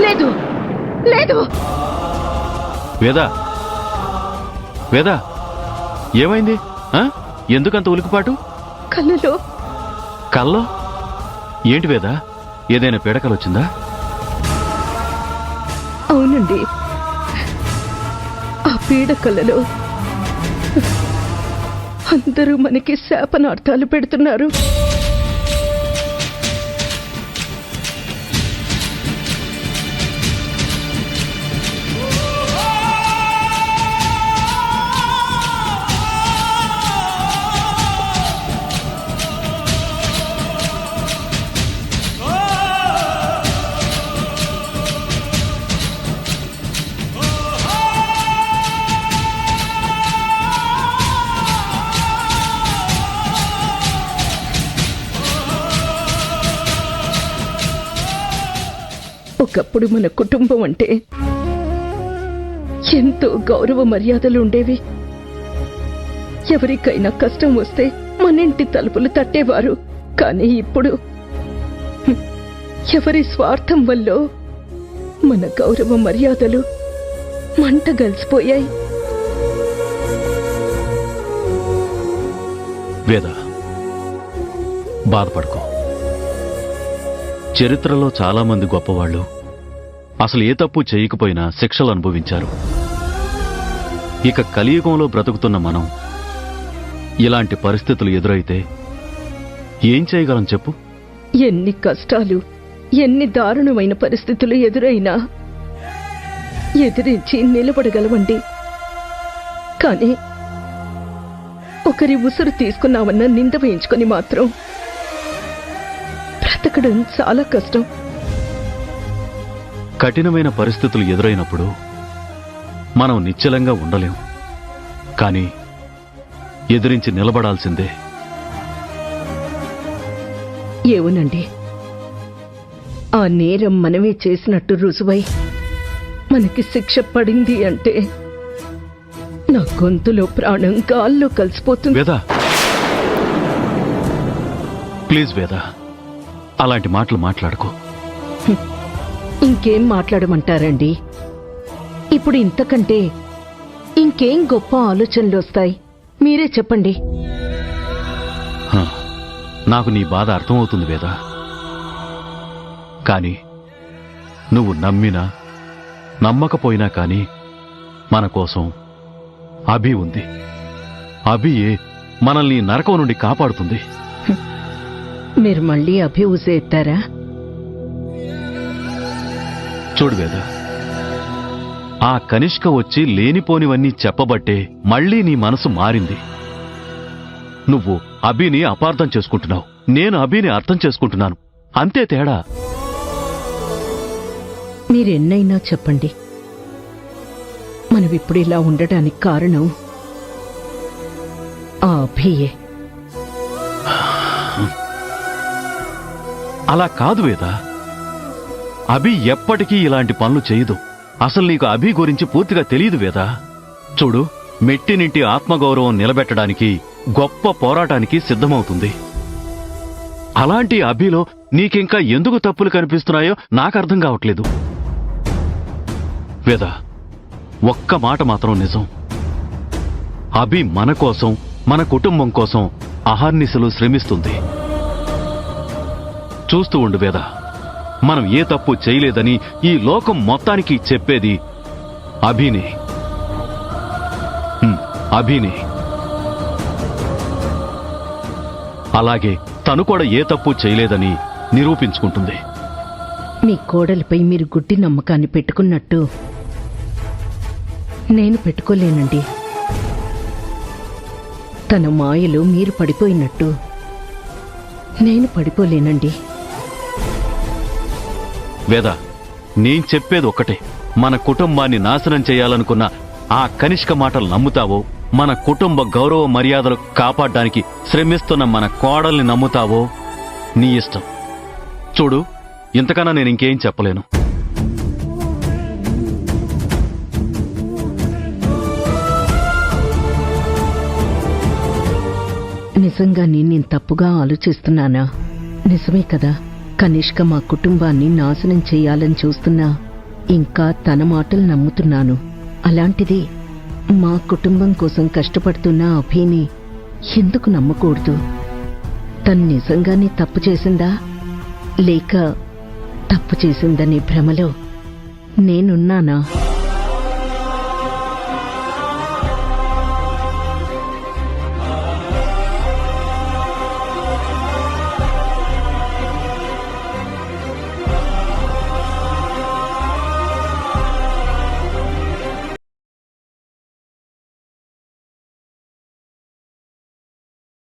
లేదు లేదు. వేదా, వేదా, ఏమైంది? ఎందుకంత ఉలికిపాటు? కళ్ళలో. కల్లో? ఏంటి వేదా, ఏదైనా పీడకలొచ్చిందా? అవునండి, ఆ పీడకలలో అందరూ మనకి శాపనార్థాలు పెడుతున్నారు. ఒకప్పుడు మన కుటుంబం అంటే ఎంతో గౌరవ మర్యాదలు ఉండేవి. ఎవరికైనా కష్టం వస్తే మన ఇంటి తలుపులు తట్టేవారు. కానీ ఇప్పుడు ఎవరి స్వార్థం వల్ల మన గౌరవ మర్యాదలు మంట గలిసిపోయాయి. వేద, బాధపడుకో. చరిత్రలో చాలా మంది గొప్పవాళ్లు అసలు ఏ తప్పు చేయకపోయినా శిక్షలు అనుభవించారు. ఇక కలియుగంలో బ్రతుకుతున్న మనం ఇలాంటి పరిస్థితులు ఎదురైతే ఏం చేయగలం చెప్పు? ఎన్ని కష్టాలు, ఎన్ని దారుణమైన పరిస్థితులు ఎదురైనా ఎదిరించి నిలబడగలవండి. కానీ ఒకరి ఉసురు తీసుకున్నామన్న నింద వేయించుకొని మాత్రం బ్రతకడం చాలా కష్టం. కఠినమైన పరిస్థితులు ఎదురైనప్పుడు మనం నిశ్చలంగా ఉండలేం. కానీ ఎదిరించి నిలబడాల్సిందే. ఏవునండి, ఆ నేరం మనమే చేసినట్టు రుజువై మనకి శిక్ష పడింది అంటే నా గొంతులో ప్రాణం గాల్లో కలిసిపోతుంది. వేదా, ప్లీజ్ వేదా, అలాంటి మాటలు మాట్లాడుకో. ఇంకేం మాట్లాడమంటారండి? ఇప్పుడు ఇంతకంటే ఇంకేం గొప్ప ఆలోచనలు వస్తాయి? మీరే చెప్పండి. నాకు నీ బాధ అర్థమవుతుంది వేదా. కాని నువ్వు నమ్మినా నమ్మకపోయినా కాని మన కోసం అభి ఉంది. అభియే మనల్ని నరకం నుండి కాపాడుతుంది. మీరు మళ్ళీ అభిఊస ఎత్తారా? చూడు వేద, ఆ కనిష్క వచ్చి లేనిపోనివన్నీ చెప్పబట్టే మళ్లీ నీ మనసు మారింది. నువ్వు అభిని అపార్థం చేసుకుంటున్నావు, నేను అభిని అర్థం చేసుకుంటున్నాను. అంతే తేడా. మీరెన్నైనా చెప్పండి, మనమిప్పుడు ఇలా ఉండడానికి కారణం ఆ అభియే. అలా కాదు వేద, అభి ఎప్పటికీ ఇలాంటి పనులు చేయదు. అసలు నీకు అభి గురించి పూర్తిగా తెలియదు వేదా. చూడు, మెట్టినింటి ఆత్మగౌరవం నిలబెట్టడానికి గొప్ప పోరాటానికి సిద్ధమవుతుంది. అలాంటి అభిలో నీకింకా ఎందుకు తప్పులు కనిపిస్తున్నాయో నాకు అర్థం కావట్లేదు. వేద, ఒక్క మాట మాత్రం నిజం. అభి మన కోసం, మన కుటుంబం కోసం అహర్నిశలు శ్రమిస్తుంది. చూస్తూ ఉండు వేద, మనం ఏ తప్పు చేయలేదని ఈ లోకం మొత్తానికి చెప్పేది అభినే. అభినే. అలాగే తను కూడా ఏ తప్పు చేయలేదని నిరూపించుకుంటుంది. మీ కోడలిపై మీరు గుడ్డి నమ్మకాన్ని పెట్టుకున్నట్టు నేను పెట్టుకోలేనండి. తన మాయలో మీరు పడిపోయినట్టు నేను పడిపోలేనండి. వేద, నేను చెప్పేది ఒక్కటే. మన కుటుంబాన్ని నాశనం చేయాలనుకున్న ఆ కనిష్క మాటలు నమ్ముతావో, మన కుటుంబ గౌరవ మర్యాదలు కాపాడడానికి శ్రమిస్తున్న మన కోడల్ని నమ్ముతావో నీ ఇష్టం. చూడు, ఇంతకన్నా నేను ఇంకేం చెప్పలేను. నిజంగా నేను తప్పుగా ఆలోచిస్తున్నానా? నిజమే కదా, కనిష్క మా కుటుంబాన్ని నాశనం చేయాలని చూస్తున్నా ఇంకా తన మాటలు నమ్ముతున్నాను. అలాంటిది మా కుటుంబం కోసం కష్టపడుతున్న అభిని ఎందుకు నమ్మకూడదు? తను నిజంగానే తప్పు చేసిందా, లేక తప్పు చేసిందనే భ్రమలో నేనున్నానా?